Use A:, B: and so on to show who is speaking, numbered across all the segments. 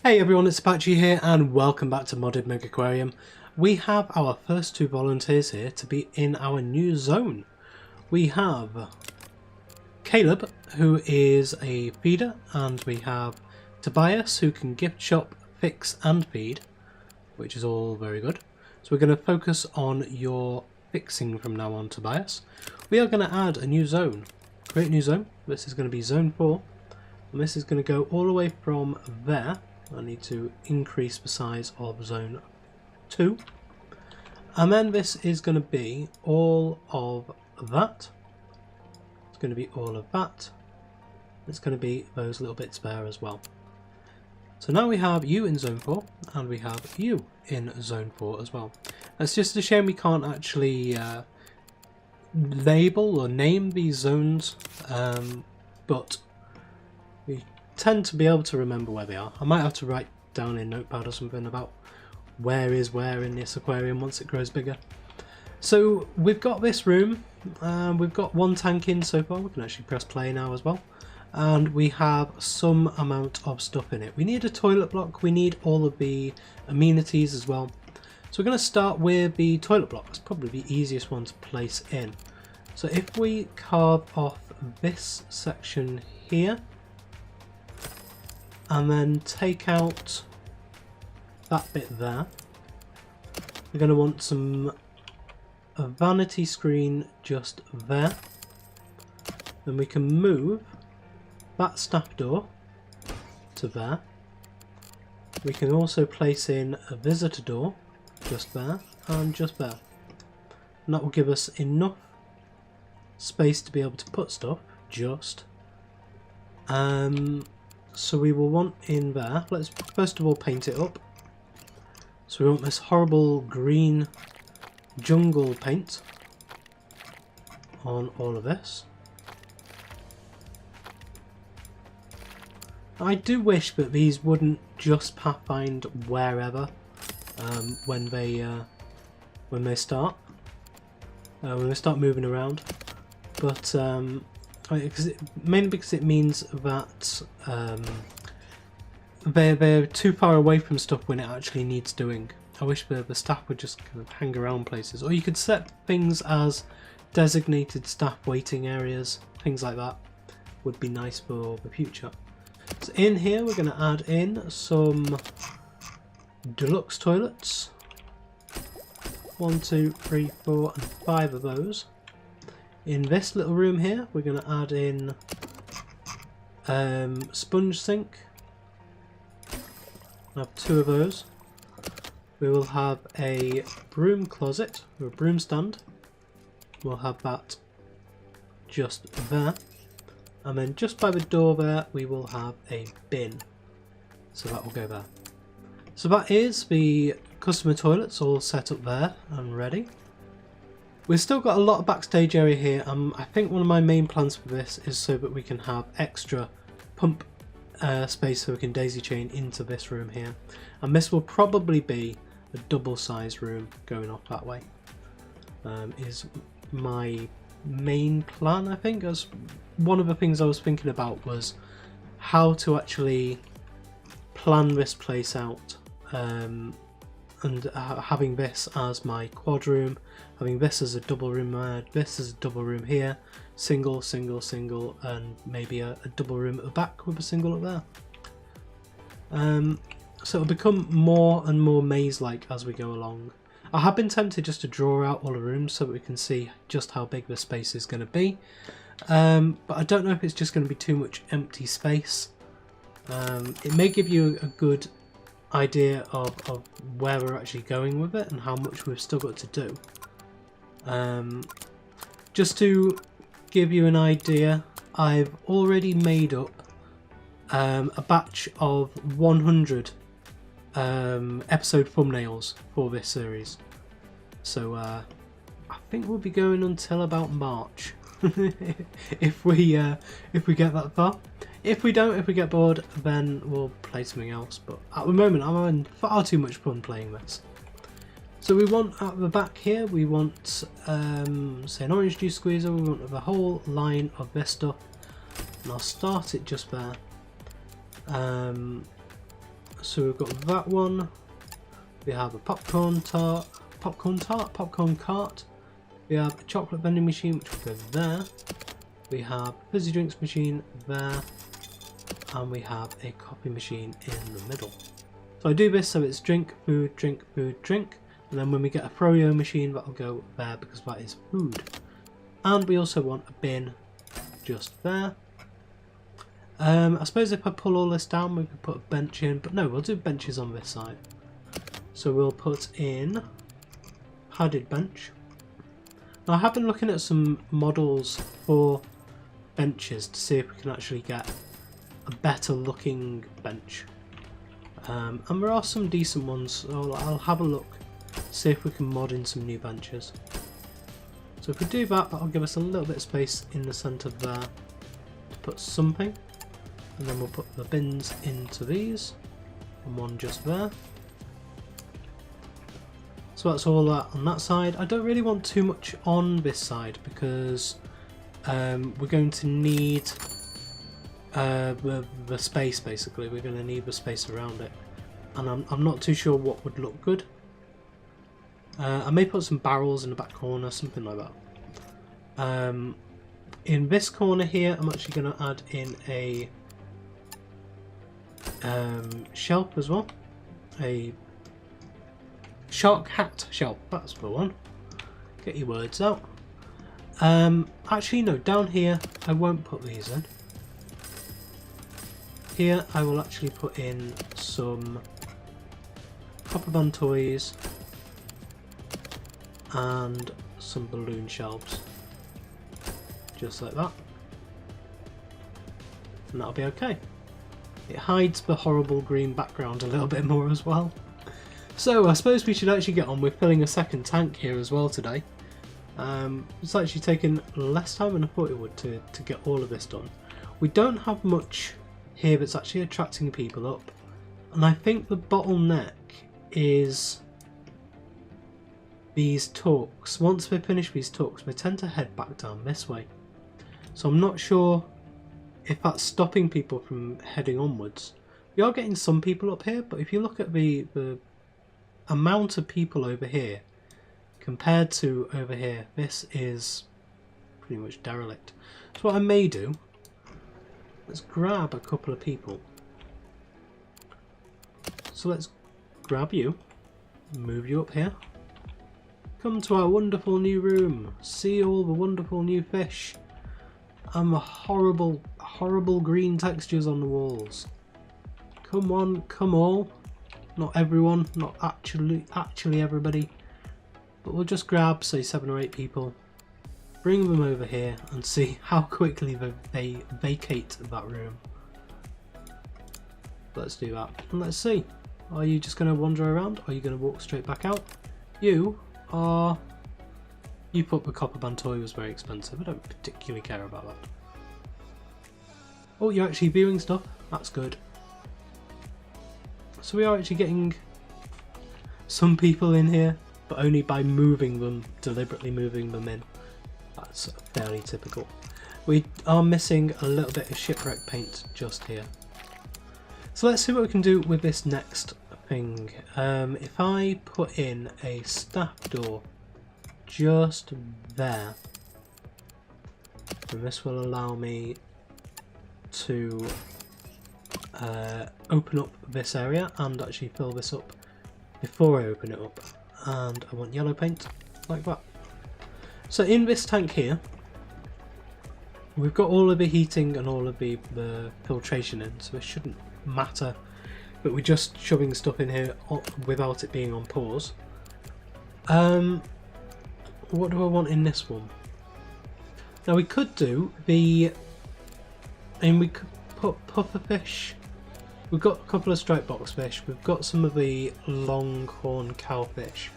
A: Hey everyone, it's Apache here and welcome back to Modded Megaquarium. We have our first two volunteers here to be in our new zone. We have Caleb, who is a feeder, and we have Tobias, who can gift shop, fix and feed, which is all very good. So we're going to focus on your fixing from now on, Tobias. We are going to add a new zone, create a new zone. This is going to be zone 4, and this is going to go all the way from there. I need to increase the size of zone 2, and then this is going to be all of that. It's going to be all of that. It's going to be those little bits there as well. So now we have you in zone 4 and we have you in zone 4 as well. It's just a shame we can't actually label or name these zones, but we tend to be able to remember where they are. I might have to write down in Notepad or something about where is where in this aquarium once it grows bigger. So we've got this room, we've got one tank in so far. We can actually press play now as well, and we have some amount of stuff in it. We need a toilet block, we need all of the amenities as well. So we're going to start with the toilet block. It's probably the easiest one to place in. So if we carve off this section here and then take out that bit there, we're going to want a vanity screen just there. Then we can move that staff door to there. We can also place in a visitor door just there and just there, and that will give us enough space to be able to put stuff. So we will want in there, let's first of all paint it up. So we want this horrible green jungle paint on all of this. I do wish that these wouldn't just pathfind wherever when they start moving around, but mainly because it means that they're too far away from stuff when it actually needs doing. I wish the staff would just kind of hang around places, or you could set things as designated staff waiting areas. Things like that would be nice for the future. So in here we're going to add in some deluxe toilets. 1, 2, 3, 4 and 5 of those. In this little room here we're going to add in sponge sink. I'll have 2 of those. We will have a broom closet or a broom stand. We'll have that just there. And then just by the door there we will have a bin. So that will go there. So that is the customer toilets all set up there and ready. We've still got a lot of backstage area here. I think one of my main plans for this is so that we can have extra pump space so we can daisy chain into this room here. And this will probably be a double size room going off that way. Is my main plan, I think. As one of the things I was thinking about was how to actually plan this place out, and having this as my quad room, having this as a double room there, this as a double room here, single, single, single, and maybe a double room at the back with a single up there. So it'll become more and more maze-like as we go along. I have been tempted just to draw out all the rooms so that we can see just how big the space is going to be, but I don't know if it's just going to be too much empty space. It may give you a good idea of where we're actually going with it and how much we've still got to do. Just to give you an idea, I've already made up a batch of 100 episode thumbnails for this series, so I think we'll be going until about March if we get that far. If we don't, if we get bored, then we'll play something else, but at the moment I'm having far too much fun playing this. So we want at the back here, we want say an orange juice squeezer. We want the whole line of this stuff, and I'll start it just there. So we've got that one. We have a popcorn cart. We have a chocolate vending machine, which will go there. We have a fizzy drinks machine there. And we have a coffee machine in the middle. So I do this so it's drink, food, drink, food, drink. And then when we get a froyo machine, that'll go there because that is food. And we also want a bin just there. I suppose if I pull all this down, we could put a bench in. But no, we'll do benches on this side. So we'll put in padded bench. Now I have been looking at some models for benches to see if we can actually get a better looking bench. And there are some decent ones, so I'll have a look, see if we can mod in some new benches. So if we do that, that'll give us a little bit of space in the centre there to put something. And then we'll put the bins into these, and one just there. So that's all that on that side. I don't really want too much on this side because we're going to need the space basically. We're going to need the space around it, and I'm not too sure what would look good. I may put some barrels in the back corner, something like that. In this corner here, I'm actually going to add in a shelf as well, a shark hat shelf. That's the one. Get your words out. Actually, no. Down here, I won't put these in. Here I will actually put in some copper band toys and some balloon shelves, just like that, and that'll be okay. It hides the horrible green background a little bit more as well. So I suppose we should actually get on with filling a second tank here as well today. It's actually taken less time than I thought it would to get all of this done. We don't have much here that's actually attracting people up, and I think the bottleneck is these talks. Once we finish these talks, we tend to head back down this way, so I'm not sure if that's stopping people from heading onwards. We are getting some people up here, but if you look at the amount of people over here compared to over here, this is pretty much derelict. So what I may do, let's grab a couple of people. So let's grab you, move you up here. Come to our wonderful new room. See all the wonderful new fish and the horrible, horrible green textures on the walls. Come on, come all. Not everyone, not actually everybody. But we'll just grab, say, 7 or 8 people. Bring them over here and see how quickly they vacate that room. Let's do that. And let's see. Are you just going to wander around? Or are you going to walk straight back out? You thought the copper band toy was very expensive. I don't particularly care about that. Oh, you're actually viewing stuff. That's good. So we are actually getting some people in here, but only by moving them, deliberately moving them in. That's fairly typical. We are missing a little bit of shipwreck paint just here. So let's see what we can do with this next thing. If I put in a staff door just there, then this will allow me to open up this area and actually fill this up before I open it up. And I want yellow paint like that. So in this tank here, we've got all of the heating and all of the filtration in, so it shouldn't matter, but we're just shoving stuff in here without it being on pause. What do I want in this one? Now we could do we could put pufferfish. We've got a couple of striped boxfish, we've got some of the longhorn cowfish,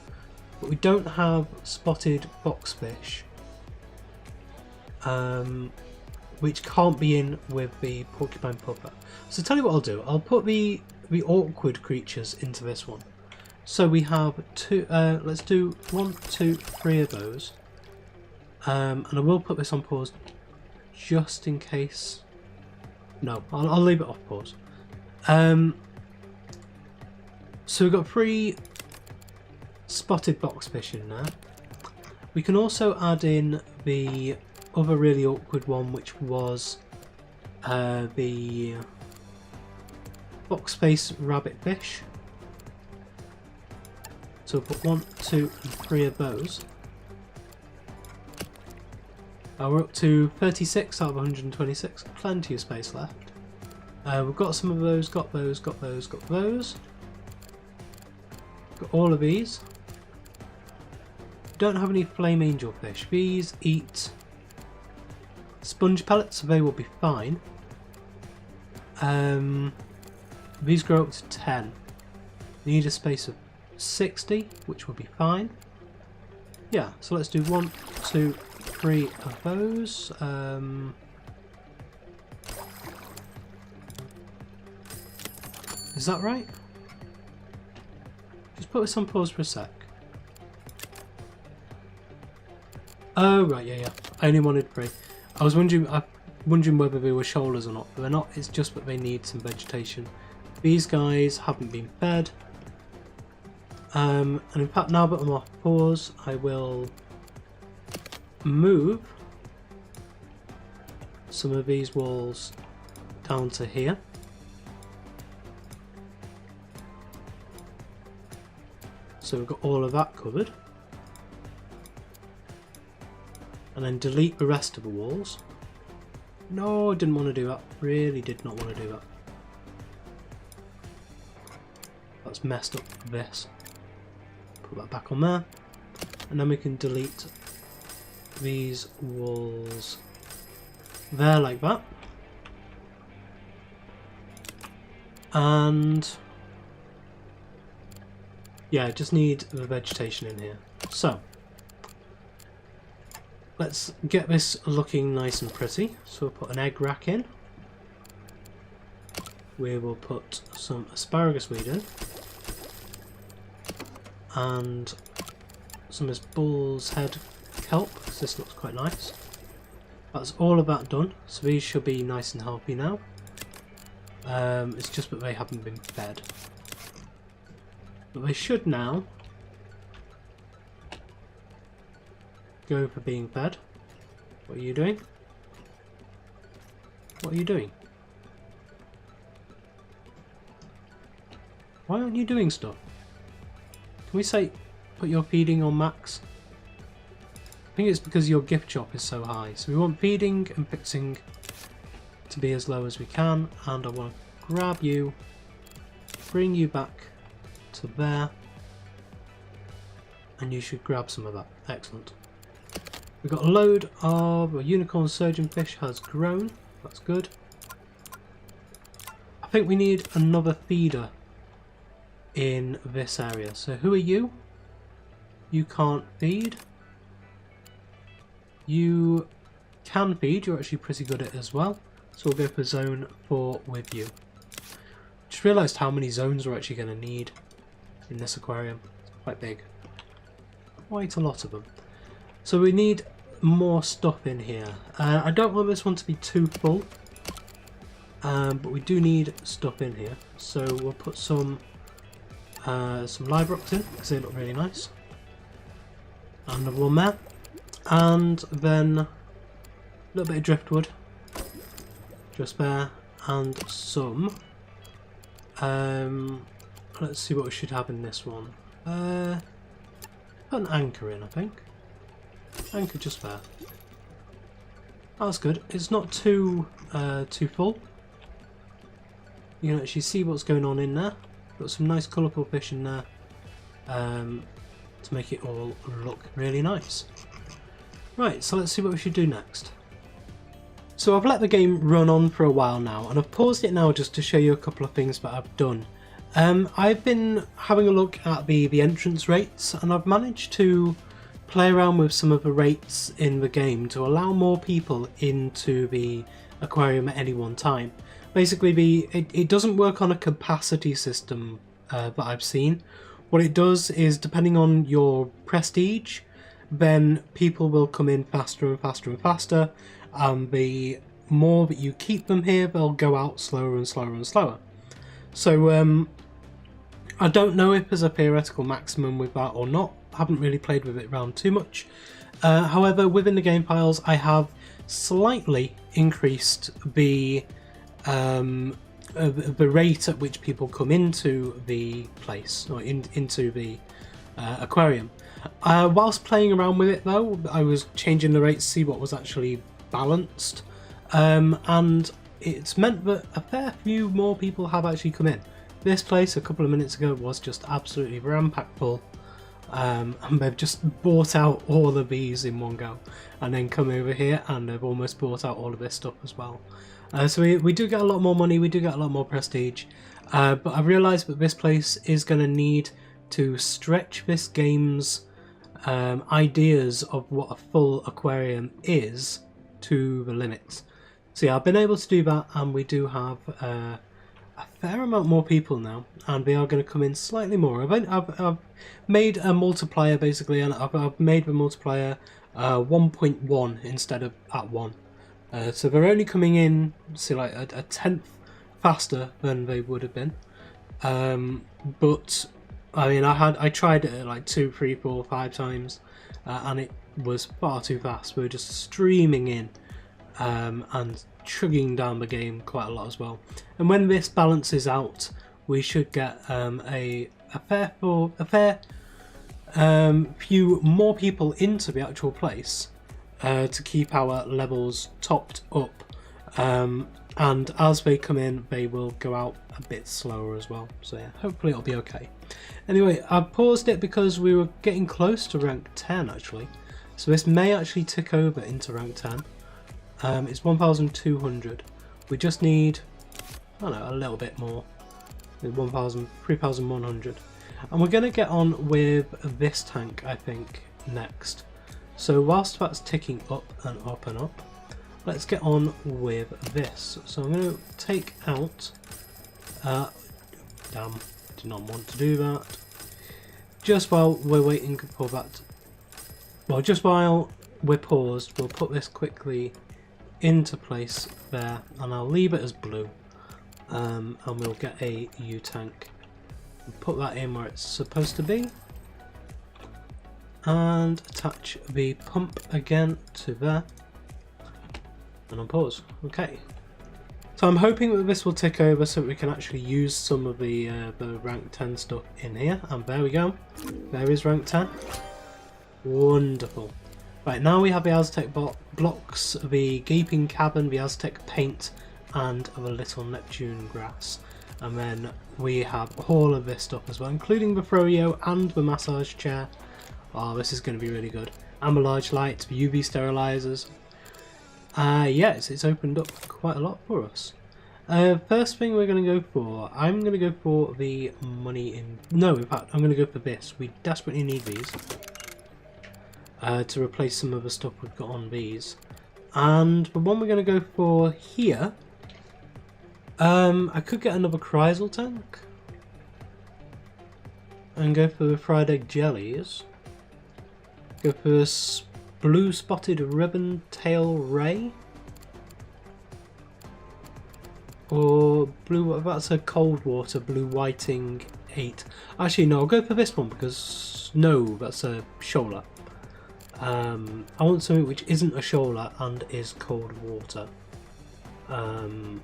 A: but we don't have spotted boxfish, which can't be in with the porcupine puffer. So tell you what I'll do, I'll put the awkward creatures into this one. So we have two, let's do 1, 2, 3 of those, and I will put this on pause just in case. No, I'll leave it off pause. So we've got 3 spotted boxfish in there. We can also add in the other really awkward one, which was the boxface rabbitfish. So we'll put 1, 2 and 3 of those. We're up to 36 out of 126, plenty of space left. We've got some of those, got those, got those, got those. Got all of these. Don't have any flame angelfish. These eat sponge pellets, so they will be fine. These grow up to 10. Need a space of 60, which will be fine. Yeah, so let's do 1, 2, 3 of those. Is that right? Just put this on pause for a sec. Oh right, yeah. I only wanted 3. I was wondering whether they were shoulders or not, but they're not. It's just that they need some vegetation. These guys haven't been fed. And in fact, now that I'm off pause, I will move some of these walls down to here. So we've got all of that covered. And then delete the rest of the walls. No, I didn't want to do that. Really did not want to do that. That's messed up this. Put that back on there. And then we can delete these walls there like that. And yeah, just need the vegetation in here. So let's get this looking nice and pretty. So we'll put an egg rack in. We will put some asparagus weed in. And some of this bull's head kelp, because this looks quite nice. That's all of that done. So these should be nice and healthy now. It's just that they haven't been fed. But they should now go for being fed. What are you doing? What are you doing? Why aren't you doing stuff? Can we say put your feeding on max? I think it's because your gift shop is so high. So we want feeding and fixing to be as low as we can, and I want to grab you, bring you back to there, and you should grab some of that. Excellent. We've got a load of a unicorn surgeonfish has grown. That's good. I think we need another feeder in this area. So who are you? You can't feed. You can feed. You're actually pretty good at it as well. So we'll go for zone 4 with you. Just realised how many zones we're actually going to need in this aquarium. It's quite big. Quite a lot of them. So we need more stuff in here. I don't want this one to be too full. But we do need stuff in here. So we'll put some live rocks in because they look really nice. And one there. And then a little bit of driftwood. Just there. And some. Let's see what we should have in this one. Put an anchor in, I think. Anchor just there. That's good. It's not too full. You can actually see what's going on in there. Got some nice colourful fish in there to make it all look really nice. Right, so let's see what we should do next. So I've let the game run on for a while now, and I've paused it now just to show you a couple of things that I've done. I've been having a look at the entrance rates, and I've managed to play around with some of the rates in the game to allow more people into the aquarium at any one time. Basically, it doesn't work on a capacity system that I've seen. What it does is, depending on your prestige, then people will come in faster and faster and faster, and the more that you keep them here, they'll go out slower and slower and slower. So I don't know if there's a theoretical maximum with that or not. I haven't really played with it around too much. However, within the game files, I have slightly increased the rate at which people come into the place, or into the aquarium. Whilst playing around with it though, I was changing the rate to see what was actually balanced, and it's meant that a fair few more people have actually come in. This place a couple of minutes ago was just absolutely ram-packed full, and they've just bought out all of these in one go, and then come over here and they've almost bought out all of this stuff as well. So we do get a lot more money, we do get a lot more prestige, but I realised that this place is going to need to stretch this game's ideas of what a full aquarium is to the limits. So yeah, I've been able to do that, and we do have a fair amount more people now, and they are going to come in slightly more. I've made a multiplier basically, and I've made the multiplier 1.1 instead of at 1. So they're only coming in, see, like a tenth faster than they would have been. But I mean, I tried it like 2, 3, 4, 5 times, and it was far too fast. We were just streaming in and chugging down the game quite a lot as well. And when this balances out, we should get a fair few more people into the actual place to keep our levels topped up. And as they come in, they will go out a bit slower as well. So yeah, hopefully it'll be okay. Anyway, I paused it because we were getting close to rank 10 actually. So this may actually tick over into rank 10. It's 1,200. We just need, I don't know, a little bit more. 3,100. And we're going to get on with this tank, I think, next. So whilst that's ticking up and up and up, let's get on with this. So I'm going to take out, damn, did not want to do that. Just while we're waiting for that, well, just while we're paused, we'll put this quickly into place there, and I'll leave it as blue, and we'll get a U-tank. Put that in where it's supposed to be, and attach the pump again to there, and on pause. Okay, so I'm hoping that this will tick over so that we can actually use some of the rank 10 stuff in here, and there we go, there is rank 10. Wonderful. Right, now we have the Aztec blocks, the gaping cavern, the Aztec paint, and the little Neptune grass. And then we have all of this stuff as well, including the Froyo and the massage chair. Oh, this is going to be really good. And the large lights, the UV sterilizers. Yes, it's opened up quite a lot for us. First thing we're going to go for, I'm going to go for the money in... No, in fact, I'm going to go for this. We desperately need these. To replace some of the stuff we've got on these. And the one we're going to go for here, I could get another Chrysal tank and go for the fried egg jellies. Go for this blue spotted ribbon tail ray, or blue, that's a cold water blue whiting 8. Actually no, I'll go for this one because no, that's a shoaler. I want something which isn't a shoaler and is cold water. I'm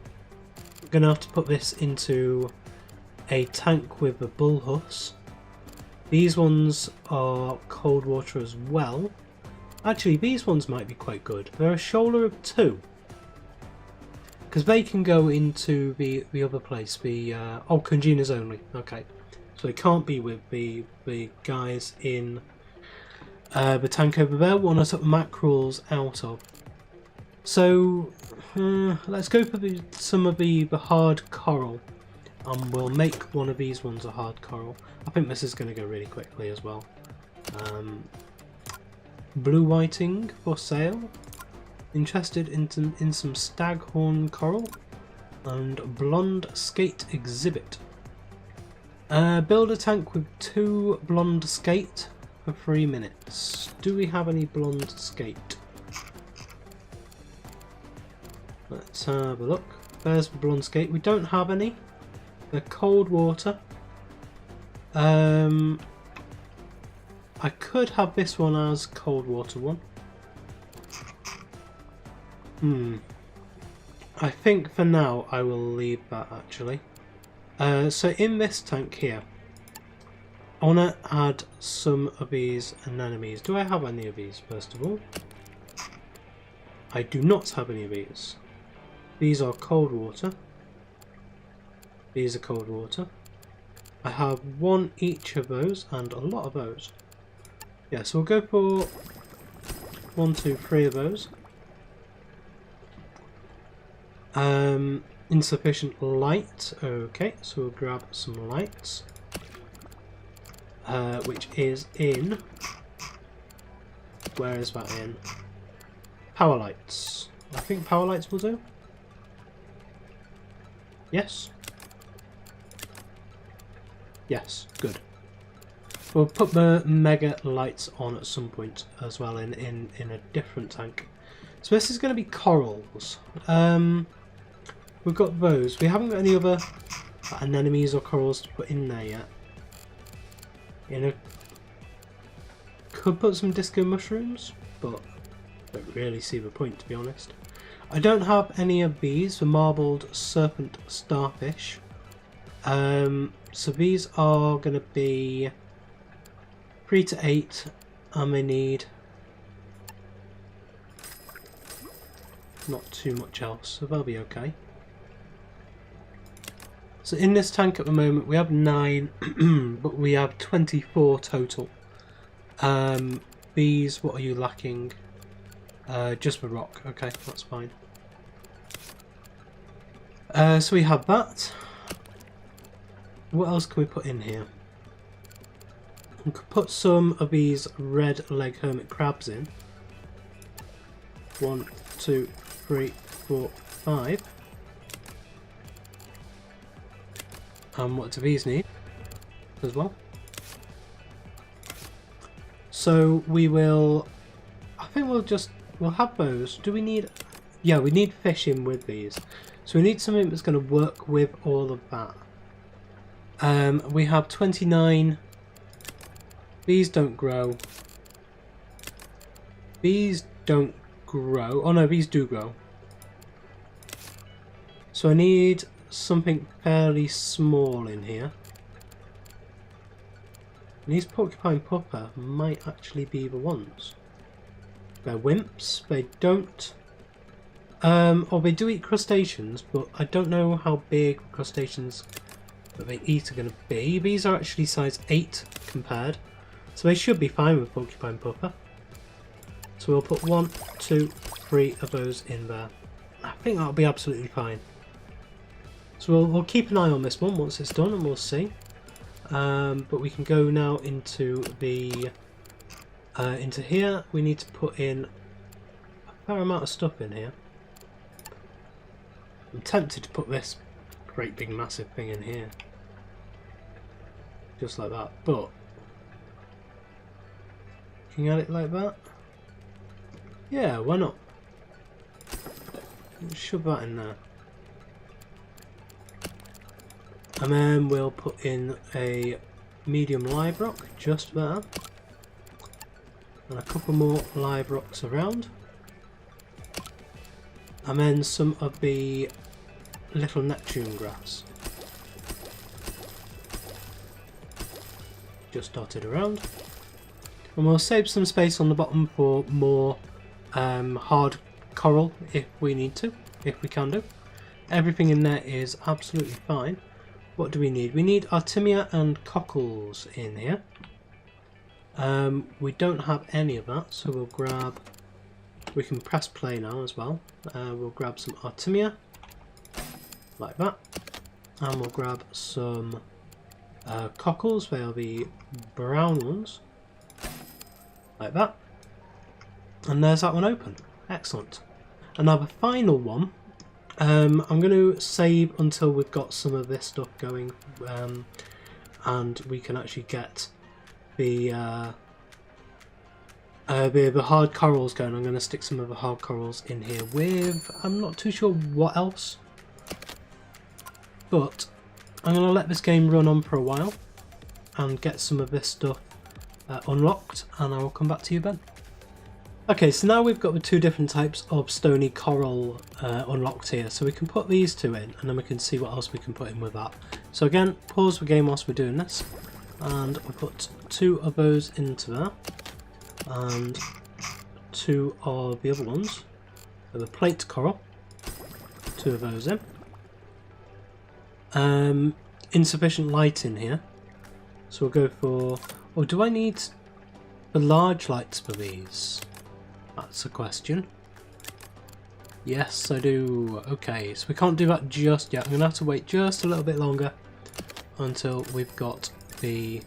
A: gonna have to put this into a tank with a bull huss. These ones are cold water as well. Actually, these ones might be quite good. They're a shoaler of 2. Because they can go into the other place, the oh, congeners only. Okay, so it can't be with the guys in the tank over there. One I took mackerels out of. So let's go for some of the hard coral, and we'll make one of these ones a hard coral. I think this is going to go really quickly as well. Blue whiting for sale. Interested in some staghorn coral and blonde skate exhibit. Build a tank with 2 blonde skate for 3 minutes. Do we have any blonde skate? Let's have a look. There's the blonde skate. We don't have any. They're cold water. I could have this one as cold water one. I think for now I will leave that actually. So in this tank here, I want to add some of these anemones. Do I have any of these first of all? I do not have any of these. These are cold water. These are cold water. I have one each of those and a lot of those. Yeah, so we'll go for 1, 2, 3 of those. Insufficient light. Okay, so we'll grab some lights. Which is in... Where is that in? Power lights. I think power lights will do. Yes? Yes, good. We'll put the mega lights on at some point as well in a different tank. So this is going to be corals. We've got those. We haven't got any other anemones or corals to put in there yet. You know, could put some disco mushrooms, but don't really see the point, to be honest. I don't have any of these, the marbled serpent starfish. So these are going to be 3 to 8. I may need not too much else, so they'll be okay. So in this tank at the moment we have 9, but we have 24 total. These, what are you lacking? Just the rock. Okay, that's fine. So we have that. What else can we put in here? We could put some of these red leg hermit crabs in. 1, 2, 3, 4, 5. And what do these need as well? So we will, I think we'll have those. Do we need, yeah, we need fish in with these. So we need something that's going to work with all of that. We have 29. These don't grow. These don't grow. Oh no, these do grow. So I need something fairly small in here. And these porcupine pupper might actually be the ones. They're wimps. They don't... or they do eat crustaceans, but I don't know how big crustaceans that they eat are going to be. These are actually size 8 compared. So they should be fine with porcupine pupper. So we'll put 1, 2, 3 of those in there. I think that'll be absolutely fine. So we'll keep an eye on this one once it's done and we'll see. But we can go now into the into here. We need to put in a fair amount of stuff in here. I'm tempted to put this great big massive thing in here. Just like that. But can you add it like that? Yeah, why not? Shove that in there. And then we'll put in a medium live rock just there. And a couple more live rocks around. And then some of the little Neptune grass. Just dotted around. And we'll save some space on the bottom for more hard coral if we need to, if we can do. Everything in there is absolutely fine. What do we need? We need artemia and cockles in here. We don't have any of that, so we'll grab... We can press play now as well. We'll grab some artemia, like that. And we'll grab some cockles, they are the brown ones. Like that. And there's that one open. Excellent. And now the final one. I'm going to save until we've got some of this stuff going, and we can actually get the hard corals going. I'm going to stick some of the hard corals in here with, I'm not too sure what else, but I'm going to let this game run on for a while, and get some of this stuff unlocked, and I will come back to you then. Okay, so now we've got the two different types of stony coral unlocked here, so we can put these two in and then we can see what else we can put in with that. So again, pause the game whilst we're doing this, and we'll put two of those into there, and two of the other ones, so the plate coral, two of those in. Insufficient light in here, so we'll go for, oh, do I need the large lights for these? That's a question. Yes, I do. Okay, so we can't do that just yet. I'm going to have to wait just a little bit longer until we've got the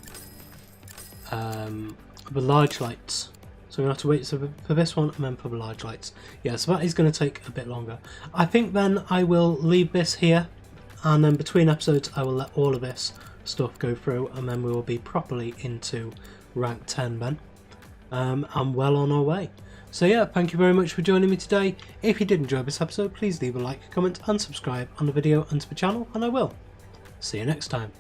A: large lights. So I'm going to have to wait for this one and then for the large lights. Yeah, so that is going to take a bit longer. I think then I will leave this here, and then between episodes I will let all of this stuff go through, and then we will be properly into rank 10 then. And well on our way. So yeah, thank you very much for joining me today. If you did enjoy this episode, please leave a like, comment and subscribe on the video and to the channel, and I will see you next time.